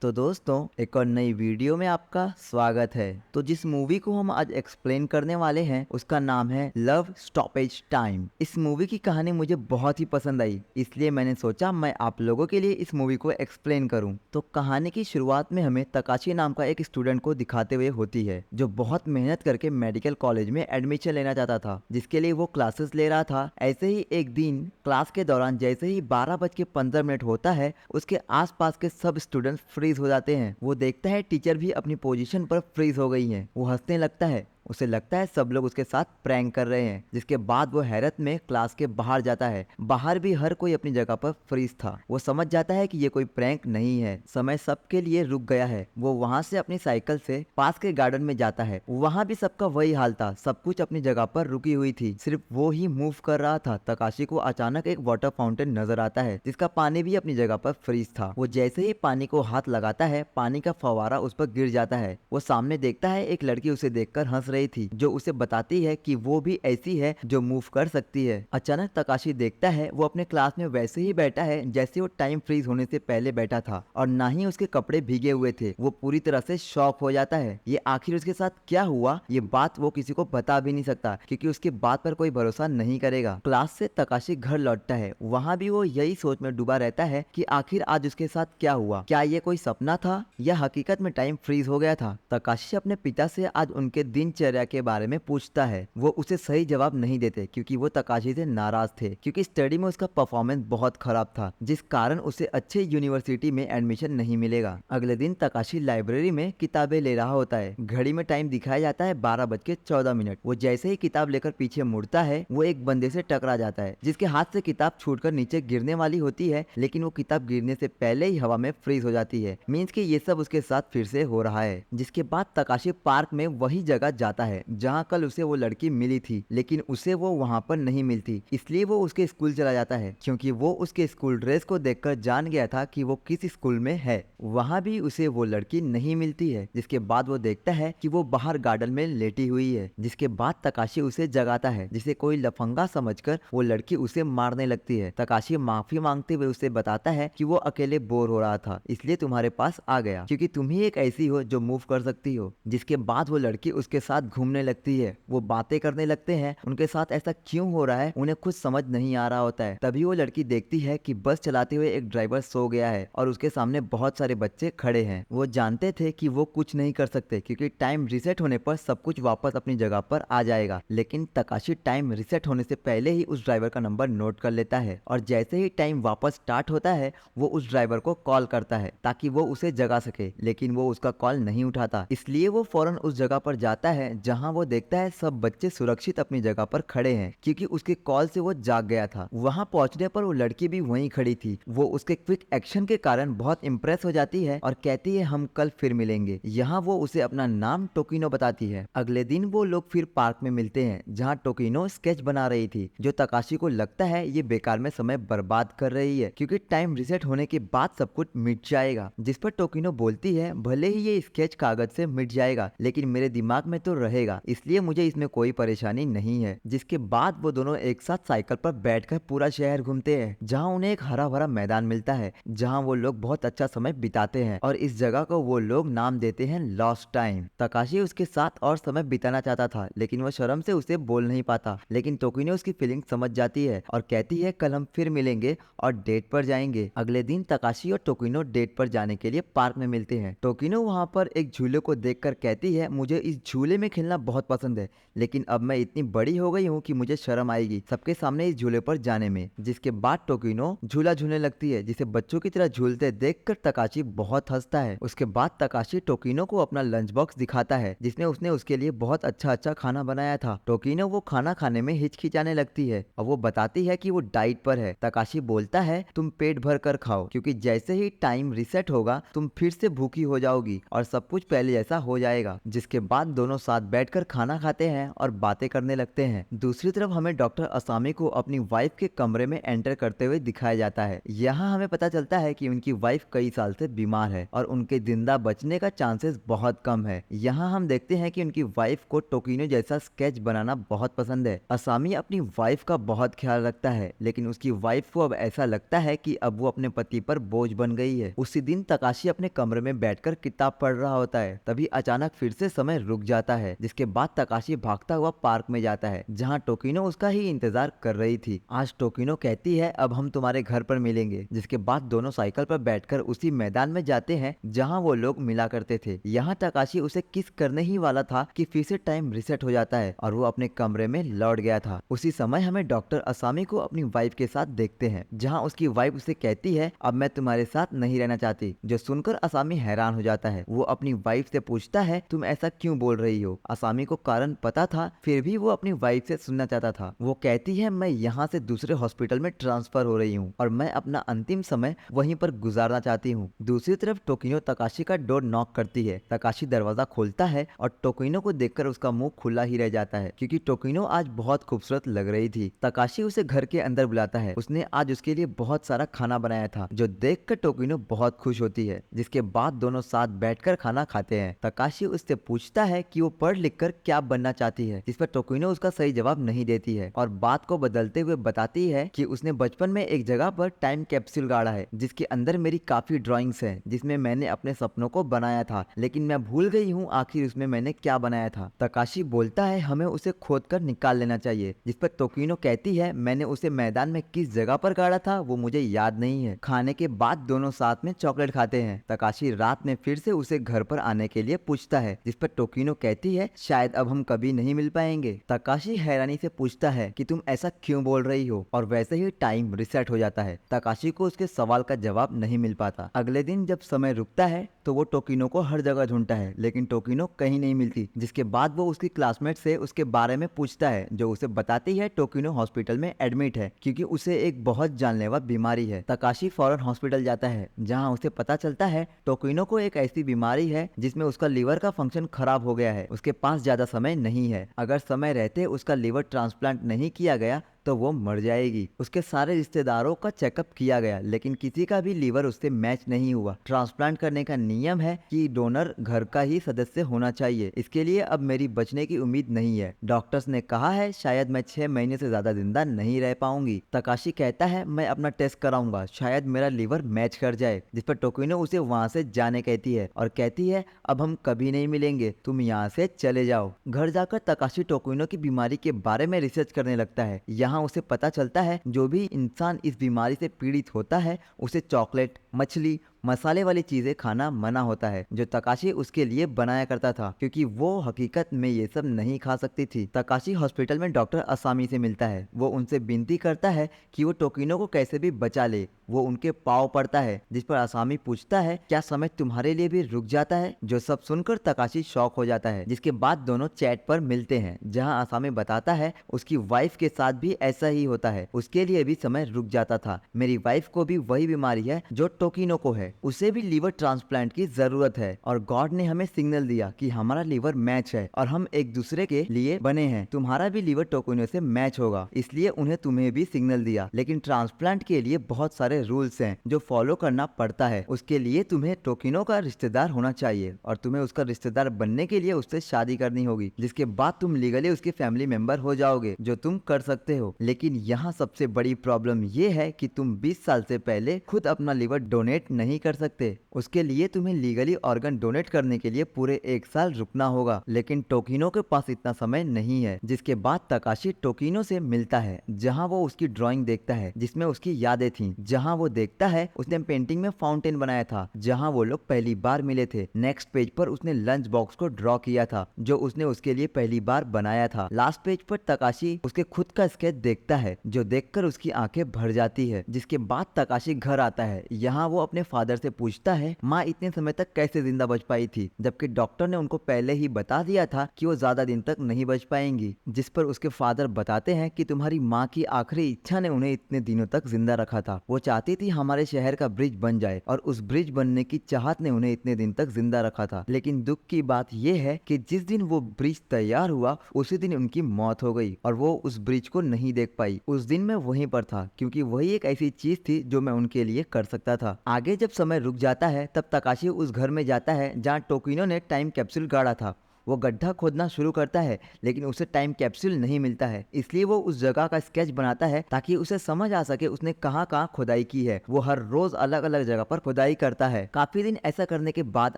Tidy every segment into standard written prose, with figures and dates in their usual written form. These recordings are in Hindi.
तो दोस्तों एक और नई वीडियो में आपका स्वागत है। तो जिस मूवी को हम आज एक्सप्लेन करने वाले हैं उसका नाम है लव स्टॉपेज टाइम। इस मूवी की कहानी मुझे बहुत ही पसंद आई, इसलिए मैंने सोचा मैं आप लोगों के लिए इस मूवी को एक्सप्लेन करूं। तो कहानी की शुरुआत में हमें तकाशी नाम का एक स्टूडेंट को दिखाते हुए होती है जो बहुत मेहनत करके मेडिकल कॉलेज में एडमिशन लेना चाहता था, जिसके लिए वो क्लासेस ले रहा था। ऐसे ही एक दिन क्लास के दौरान जैसे ही 12:15 होता है, उसके आसपास के सब स्टूडेंट्स फ्रीज हो जाते हैं। वो देखता है टीचर भी अपनी पोजीशन पर फ्रीज हो गई हैं। वो हंसने लगता है, उसे लगता है सब लोग उसके साथ प्रैंक कर रहे हैं। जिसके बाद वो हैरत में क्लास के बाहर जाता है। बाहर भी हर कोई अपनी जगह पर फ्रीज था। वो समझ जाता है कि ये कोई प्रैंक नहीं है, समय सबके लिए रुक गया है। वो वहां से अपनी साइकिल से पास के गार्डन में जाता है। वहां भी सबका वही हाल था, सब कुछ अपनी जगह पर रुकी हुई थी, सिर्फ वो ही मूव कर रहा था। तकाशी को अचानक एक वाटर फाउंटेन नजर आता है जिसका पानी भी अपनी जगह पर फ्रीज था। वो जैसे ही पानी को हाथ लगाता है, पानी का फवारा उस पर गिर जाता है। वो सामने देखता है एक लड़की उसे देखकर हंस रही थी, जो उसे बताती है कि वो भी ऐसी है जो मूव कर सकती है। अचानक तकाशी देखता है वो अपने क्लास में वैसे ही बैठा है जैसे वो टाइम फ्रीज होने से पहले बैठा था, और ना ही उसके कपड़े भीगे हुए थे। वो पूरी तरह से शॉक हो जाता है। ये आखिर उसके साथ क्या हुआ, ये बात वो किसी को बता भी नहीं सकता, क्योंकि उसकी बात पर कोई भरोसा नहीं करेगा। क्लास से तकाशी घर लौटता है। वहाँ भी वो यही सोच में डूबा रहता है कि आखिर आज उसके साथ क्या हुआ, क्या ये कोई सपना था या हकीकत में टाइम फ्रीज हो गया था। तकाशी अपने पिता से आज उनके दिनचर्या के बारे में पूछता है। वो उसे सही जवाब नहीं देते क्योंकि वो तकाशी से नाराज थे, क्योंकि स्टडी में उसका परफॉर्मेंस बहुत खराब था, जिस कारण उसे अच्छे यूनिवर्सिटी में एडमिशन नहीं मिलेगा। अगले दिन तकाशी लाइब्रेरी में किताबें ले रहा होता है। घड़ी में टाइम दिखाया जाता है 12:14। वो जैसे ही किताब लेकर पीछे मुड़ता है, वो एक बंदे से टकरा जाता है जिसके हाथ से किताब छूटकर नीचे गिरने वाली होती है, लेकिन वो किताब गिरने से पहले ही हवा में फ्रीज हो जाती है। मीन्स कि ये सब उसके साथ फिर से हो रहा है। जिसके बाद तकाशी पार्क में वही जगह जाता है जहाँ कल उसे वो लड़की मिली थी, लेकिन उसे वो वहाँ पर नहीं मिलती। इसलिए वो उसके स्कूल चला जाता है, क्योंकि वो उसके स्कूल ड्रेस को देखकर जान गया था कि वो किस स्कूल में है। वहाँ भी उसे वो लड़की नहीं मिलती है। जिसके बाद वो देखता है कि वो बाहर गार्डन में लेटी हुई है। जिसके बाद तकाशी उसे जगाता है, जिसे कोई लफंगा समझकर वो लड़की उसे मारने लगती है। तकाशी माफी मांगते हुए उसे बताता है कि वो अकेले बोर हो रहा था, इसलिए तुम्हारे पास आ गया, क्योंकि तुम ही एक ऐसी हो जो मूव कर सकती हो। जिसके बाद वो लड़की उसके साथ घूमने लगती है। वो बातें करने लगते हैं। उनके साथ ऐसा क्यों हो रहा है उन्हें खुद समझ नहीं आ रहा होता है। तभी वो लड़की देखती है कि बस चलाते हुए एक ड्राइवर सो गया है और उसके सामने बहुत सारे बच्चे खड़े हैं। वो जानते थे कि वो कुछ नहीं कर सकते, क्योंकि टाइम रिसेट होने पर सब कुछ वापस अपनी जगह पर आ जाएगा। लेकिन तकाशी टाइम रिसेट होने से पहले ही उस ड्राइवर का नंबर नोट कर लेता है, और जैसे ही टाइम वापस स्टार्ट होता है वो उस ड्राइवर को कॉल करता है ताकि वो उसे जगा सके, लेकिन वो उसका कॉल नहीं उठाता। इसलिए वो फौरन उस जगह पर जाता है जहां वो देखता है सब बच्चे सुरक्षित अपनी जगह पर खड़े हैं, क्योंकि उसके कॉल से वो जाग गया था। वहां पहुंचने पर वो लड़की भी वहीं खड़ी थी। वो उसके क्विक एक्शन के कारण बहुत इंप्रेस हो जाती है और कहती है हम कल फिर मिलेंगे। यहाँ वो उसे अपना नाम टोकिनो बताती है। अगले दिन वो लोग फिर पार्क में मिलते हैं जहाँ टोकिनो स्केच बना रही थी, जो तकाशी को लगता है ये बेकार में समय बर्बाद कर रही है, क्योंकि टाइम रिसेट होने के बाद सब कुछ मिट जाएगा। जिस पर टोकिनो बोलती है भले ही ये स्केच कागज से मिट जाएगा, लेकिन मेरे दिमाग में तो रहेगा, इसलिए मुझे इसमें कोई परेशानी नहीं है। जिसके बाद वो दोनों एक साथ साइकिल पर बैठकर पूरा शहर घूमते हैं, जहाँ उन्हें एक हरा भरा मैदान मिलता है जहाँ वो लोग बहुत अच्छा समय बिताते हैं, और इस जगह को वो लोग नाम देते हैं लॉस्ट टाइम। तकाशी उसके साथ और समय बिताना चाहता था, लेकिन वो शर्म से उसे बोल नहीं पाता। लेकिन टोकिनो उसकी फीलिंग समझ जाती है और कहती है कल हम फिर मिलेंगे और डेट पर जाएंगे। अगले दिन तकाशी और टोकिनो डेट पर जाने के लिए पार्क में मिलते हैं। टोकिनो वहां पर एक झूले को देखकर कहती है मुझे इस झूले में खेलना बहुत पसंद है, लेकिन अब मैं इतनी बड़ी हो गई हूँ कि मुझे शर्म आएगी सबके सामने इस झूले पर जाने में। जिसके बाद टोकिनो झूला झूलने लगती है, जिसे बच्चों की तरह झूलते देखकर तकाशी बहुत हंसता है। उसके बाद तकाशी टोकिनो को अपना लंच बॉक्स दिखाता है जिसमें उसने उसके लिए बहुत अच्छा अच्छा खाना बनाया था। टोकिनो वो खाना खाने में हिचकिचाने लगती है और वो बताती है कि वो डाइट पर है। तकाशी बोलता है तुम पेट भर कर खाओ, क्योंकि जैसे ही टाइम रिसेट होगा तुम फिर से भूखी हो जाओगी और सब कुछ पहले जैसा हो जाएगा। जिसके बाद दोनों साथ साथ बैठकर खाना खाते हैं और बातें करने लगते हैं। दूसरी तरफ हमें डॉक्टर असामी को अपनी वाइफ के कमरे में एंटर करते हुए दिखाया जाता है। यहाँ हमें पता चलता है कि उनकी वाइफ कई साल से बीमार है और उनके जिंदा बचने का चांसेस बहुत कम है। यहाँ हम देखते हैं कि उनकी वाइफ को टोकिनो जैसा स्केच बनाना बहुत पसंद है। असामी अपनी वाइफ का बहुत ख्याल रखता है, लेकिन उसकी वाइफ को अब ऐसा लगता है कि अब वो अपने पति पर बोझ बन गई है। उसी दिन तकाशी अपने कमरे में बैठकर किताब पढ़ रहा होता है, तभी अचानक फिर से समय रुक जाता है। जिसके बाद तकाशी भागता हुआ पार्क में जाता है, जहाँ टोकिनो उसका ही इंतजार कर रही थी। आज टोकिनो कहती है अब हम तुम्हारे घर पर मिलेंगे। जिसके बाद दोनों साइकिल पर बैठकर उसी मैदान में जाते हैं जहाँ वो लोग मिला करते थे। यहाँ तकाशी उसे किस करने ही वाला था कि फिर से टाइम रिसेट हो जाता है और वो अपने कमरे में लौट गया था। उसी समय हमें डॉक्टर असामी को अपनी वाइफ के साथ देखते हैं, जहाँ उसकी वाइफ उसे कहती है अब मैं तुम्हारे साथ नहीं रहना चाहती। जो सुनकर असामी हैरान हो जाता है। वो अपनी वाइफ से पूछता है तुम ऐसा क्यों बोल रही हो। असामी को कारण पता था, फिर भी वो अपनी वाइफ से सुनना चाहता था। वो कहती है मैं यहाँ से दूसरे हॉस्पिटल में ट्रांसफर हो रही हूँ और मैं अपना अंतिम समय वहीं पर गुजारना चाहती हूँ। दूसरी तरफ टोकिनो तकाशी का डोर नॉक करती है। तकाशी दरवाजा खोलता है और टोकिनो को देखकर उसका मुंह खुला ही रह जाता है, क्योंकि टोकिनो आज बहुत खूबसूरत लग रही थी। तकाशी उसे घर के अंदर बुलाता है। उसने आज उसके लिए बहुत सारा खाना बनाया था, जो देखकर टोकिनो बहुत खुश होती है। जिसके बाद दोनों साथ बैठकर खाना खाते हैं। तकाशी उससे पूछता है कि वो पढ़ लिख कर क्या बनना चाहती है, जिस पर टोकिनो उसका सही जवाब नहीं देती है और बात को बदलते हुए बताती है कि उसने बचपन में एक जगह पर टाइम कैप्सूल गाड़ा है, जिसके अंदर मेरी काफी ड्राइंग्स हैं, जिसमें मैंने अपने सपनों को बनाया था, लेकिन मैं भूल गई हूँ आखिर उसमें मैंने क्या बनाया था। तकाशी बोलता है हमें उसे खोद कर निकाल लेना चाहिए, जिस पर टोकिनो कहती है मैंने उसे मैदान में किस जगह पर गाड़ा था वो मुझे याद नहीं है। खाने के बाद दोनों साथ में चॉकलेट खाते हैं। तकाशी रात में फिर से उसे घर पर आने के लिए पूछता है, जिस पर टोकिनो कहती है शायद अब हम कभी नहीं मिल पाएंगे। तकाशी हैरानी से पूछता है कि तुम ऐसा क्यों बोल रही हो, और वैसे ही टाइम रिसेट हो जाता है। तकाशी को उसके सवाल का जवाब नहीं मिल पाता। अगले दिन जब समय रुकता है तो वो टोकिनो को हर जगह ढूंढता है, लेकिन टोकिनो कहीं नहीं मिलती। जिसके बाद वो उसकी क्लासमेट से उसके बारे में पूछता है, जो उसे बताती है टोकिनो हॉस्पिटल में एडमिट है, क्योंकि उसे एक बहुत जानलेवा बीमारी है। तकाशी फौरन हॉस्पिटल जाता है, जहाँ उसे पता चलता है टोकिनो को एक ऐसी बीमारी है जिसमें उसका लीवर का फंक्शन खराब हो गया है। उसके पास ज्यादा समय नहीं है। अगर समय रहते उसका लीवर ट्रांसप्लांट नहीं किया गया तो वो मर जाएगी। उसके सारे रिश्तेदारों का चेकअप किया गया, लेकिन किसी का भी लीवर उससे मैच नहीं हुआ। ट्रांसप्लांट करने का नियम है कि डोनर घर का ही सदस्य होना चाहिए। इसके लिए अब मेरी बचने की उम्मीद नहीं है। डॉक्टर्स ने कहा है शायद मैं 6 महीने से ज्यादा जिंदा नहीं रह पाऊंगी। तकाशी कहता है मैं अपना टेस्ट कराऊंगा, शायद मेरा लीवर मैच कर जाए। जिस पर टोकिनो उसे वहां से जाने कहती है और कहती है अब हम कभी नहीं मिलेंगे, तुम यहाँ से चले जाओ। घर जाकर तकाशी टोकिनो की बीमारी के बारे में रिसर्च करने लगता है। यहाँ उसे पता चलता है जो भी इंसान इस बीमारी से पीड़ित होता है उसे चॉकलेट, मछली, मसाले वाली चीजें खाना मना होता है, जो तकाशी उसके लिए बनाया करता था, क्योंकि वो हकीकत में ये सब नहीं खा सकती थी। तकाशी हॉस्पिटल में डॉक्टर असामी से मिलता है। वो उनसे विनती करता है कि वो टोकिनो को कैसे भी बचा ले। वो उनके पाँव पड़ता है, जिस पर असामी पूछता है क्या समय तुम्हारे लिए भी रुक जाता है। जो सब सुनकर तकाशी शॉक हो जाता है। जिसके बाद दोनों चैट पर मिलते हैं, जहाँ असामी बताता है उसकी वाइफ के साथ भी ऐसा ही होता है, उसके लिए भी समय रुक जाता था। मेरी वाइफ को भी वही बीमारी है जो टोकिनो को है, उसे भी लीवर ट्रांसप्लांट की जरूरत है और गॉड ने हमें सिग्नल दिया कि हमारा लीवर मैच है और हम एक दूसरे के लिए बने हैं। तुम्हारा भी लीवर टोकिनो से मैच होगा, इसलिए उन्हें तुम्हें भी सिग्नल दिया। लेकिन ट्रांसप्लांट के लिए बहुत सारे रूल्स हैं जो फॉलो करना पड़ता है। उसके लिए तुम्हें टोकिनो का रिश्तेदार होना चाहिए और तुम्हें उसका रिश्तेदार बनने के लिए उससे शादी करनी होगी, जिसके बाद तुम लीगली उसके फैमिली मेंबर हो जाओगे, जो तुम कर सकते हो। लेकिन यहाँ सबसे बड़ी प्रॉब्लम ये है कि तुम 20 साल से पहले खुद अपना लीवर डोनेट नहीं कर सकते। उसके लिए तुम्हें लीगली ऑर्गन डोनेट करने के लिए पूरे 1 साल रुकना होगा, लेकिन टोकिनो के पास इतना समय नहीं है। जिसके बाद तकाशी टोकिनो से मिलता है, जहाँ वो उसकी ड्राइंग देखता है जिसमें उसकी यादें थी। जहाँ वो देखता है उसने पेंटिंग में फाउंटेन बनाया था, जहाँ वो लोग पहली बार मिले थे। नेक्स्ट पेज पर उसने लंच बॉक्स को ड्रॉ किया था, जो उसने उसके लिए पहली बार बनाया था। लास्ट पेज पर तकाशी उसके खुद का स्केच देखता है, जो देखकर उसकी आंखें भर जाती है। जिसके बाद तकाशी घर आता है। यहाँ वो अपने फादर फादर से पूछता है माँ इतने समय तक कैसे जिंदा बच पाई थी, जबकि डॉक्टर ने उनको पहले ही बता दिया था कि वो ज्यादा दिन तक नहीं बच पाएंगी। जिस पर उसके फादर बताते हैं कि तुम्हारी माँ की आखिरी इच्छा ने उन्हें इतने दिनों तक जिंदा रखा था। वो चाहती थी हमारे शहर का ब्रिज बन जाए और उस ब्रिज बनने की चाहत ने उन्हें इतने दिन तक जिंदा रखा था। लेकिन दुख की बात यह है कि जिस दिन वो ब्रिज तैयार हुआ उसी दिन उनकी मौत हो गई और वो उस ब्रिज को नहीं देख पाई। उस दिन मैं वहीं पर था क्योंकि वही एक ऐसी चीज थी जो मैं उनके लिए कर सकता था। आगे जब समय रुक जाता है तब तकाशी उस घर में जाता है जहाँ टोकिनो ने टाइम कैप्सूल गाड़ा था। वो गड्ढा खोदना शुरू करता है लेकिन उसे टाइम कैप्सूल नहीं मिलता है, इसलिए वो उस जगह का स्केच बनाता है ताकि उसे समझ आ सके उसने कहाँ कहाँ खुदाई की है। वो हर रोज अलग अलग जगह पर खुदाई करता है। काफी दिन ऐसा करने के बाद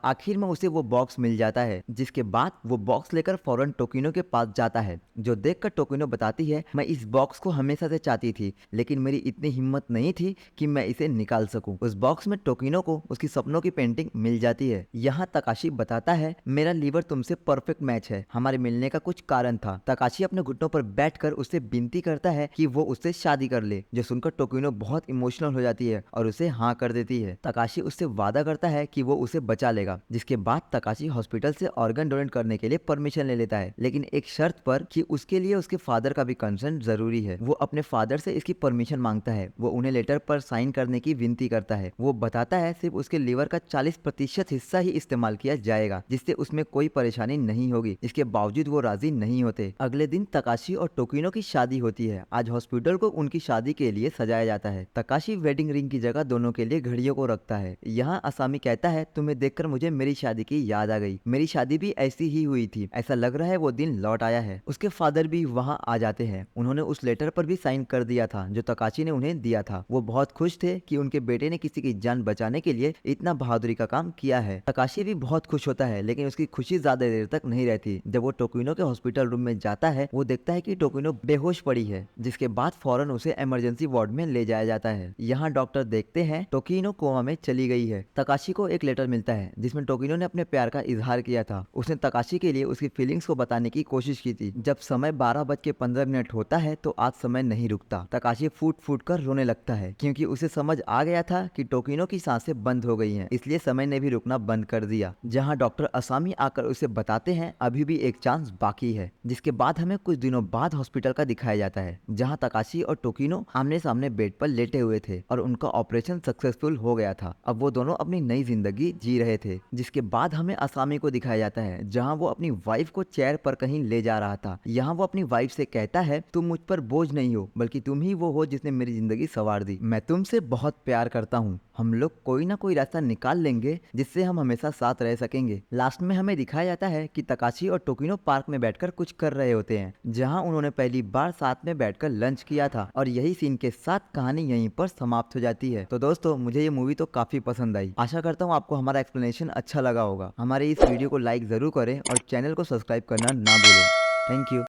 आखिर में उसे वो बॉक्स मिल जाता है, जिसके बाद वो बॉक्स लेकर फौरन टोकिनो के पास जाता है, जो देखकर टोकिनो बताती है मैं इस बॉक्स को हमेशा से चाहती थी लेकिन मेरी इतनी हिम्मत नहीं थी कि मैं इसे निकाल सकूं। उस बॉक्स में टोकिनो को उसकी सपनों की पेंटिंग मिल जाती है। यहाँ तकाशी बताता है मेरा लीवर तुमसे परफेक्ट मैच है, हमारे मिलने का कुछ कारण था। तकाशी अपने घुटनों पर बैठकर उससे विनती करता है कि वो उससे शादी कर ले, जो सुनकर टोकिनो बहुत इमोशनल हो जाती है और उसे हाँ कर देती है। तकाशी उससे वादा करता है कि वो उसे बचा लेगा, जिसके बाद तकाशी हॉस्पिटल से ऑर्गन डोनेट करने के लिए परमिशन ले लेता है, लेकिन एक शर्त पर कि उसके लिए उसके फादर का भी कंसेंट जरूरी है। वो अपने फादर से इसकी परमिशन मांगता है। वो उन्हें लेटर पर साइन करने की विनती करता है। वो बताता है सिर्फ उसके लीवर का 40% हिस्सा ही इस्तेमाल किया जाएगा, जिससे उसमें कोई परेशानी नहीं होगी। इसके बावजूद वो राजी नहीं होते। अगले दिन तकाशी और टोकिनो की शादी होती है। आज हॉस्पिटल को उनकी शादी के लिए सजाया जाता है। तकाशी वेडिंग रिंग की जगह दोनों के लिए घड़ियों को रखता है। यहाँ असामी कहता है तुम्हें देखकर मुझे मेरी शादी की याद आ गई, मेरी शादी भी ऐसी ही हुई थी, ऐसा लग रहा है वो दिन लौट आया है। उसके फादर भी वहाँ आ जाते हैं। उन्होंने उस लेटर पर भी साइन कर दिया था जो तकाशी ने उन्हें दिया था। वो बहुत खुश थे कि उनके बेटे ने किसी की जान बचाने के लिए इतना बहादुरी का काम किया है। तकाशी भी बहुत खुश होता है, लेकिन उसकी खुशी ज्यादा देर तक नहीं रहती। जब वो टोकिनो के हॉस्पिटल रूम में जाता है वो देखता है कि टोकिनो बेहोश पड़ी है, जिसके बाद फौरन उसे इमरजेंसी वार्ड में ले जाया जाता है। यहाँ डॉक्टर देखते हैं टोकिनो कोमा में चली गई है। तकाशी को एक लेटर मिलता है जिसमें टोकिनो ने अपने प्यार का इजहार किया था। उसने तकाशी के लिए उसकी फीलिंग्स को बताने की कोशिश की थी। जब समय 12:15 होता है तो आज समय नहीं रुकता। तकाशी फूट फूट कर रोने लगता है क्योंकि उसे समझ आ गया था कि टोकिनो की सांसें बंद हो गई हैं, इसलिए समय ने भी रुकना बंद कर दिया। जहाँ डॉक्टर असामी आकर उसे बताते हैं अभी भी एक चांस बाकी है। जिसके बाद हमें कुछ दिनों बाद हॉस्पिटल का दिखाया जाता है जहां तकाशी और टोकिनो आमने सामने बेड पर लेटे हुए थे और उनका ऑपरेशन सक्सेसफुल हो गया था। अब वो दोनों अपनी नई जिंदगी जी रहे थे। जिसके बाद हमें असामी को दिखाया जाता है जहां वो अपनी वाइफ को चेयर पर कहीं ले जा रहा था। यहाँ वो अपनी वाइफ से कहता है तुम मुझ पर बोझ नहीं हो, बल्कि तुम ही वो हो जिसने मेरी जिंदगी संवार दी। मैं तुमसे बहुत प्यार करता हूँ, हम लोग कोई ना कोई रास्ता निकाल लेंगे जिससे हम हमेशा साथ रह सकेंगे। लास्ट में हमें दिखाया जाता है कि तकाशी और टोकिनो पार्क में बैठकर कुछ कर रहे होते हैं, जहां उन्होंने पहली बार साथ में बैठकर लंच किया था और यही सीन के साथ कहानी यहीं पर समाप्त हो जाती है। तो दोस्तों मुझे ये मूवी तो काफी पसंद आई। आशा करता हूँ आपको हमारा एक्सप्लेनेशन अच्छा लगा होगा। हमारे इस वीडियो को लाइक जरूर करें और चैनल को सब्सक्राइब करना ना भूलें। Thank you.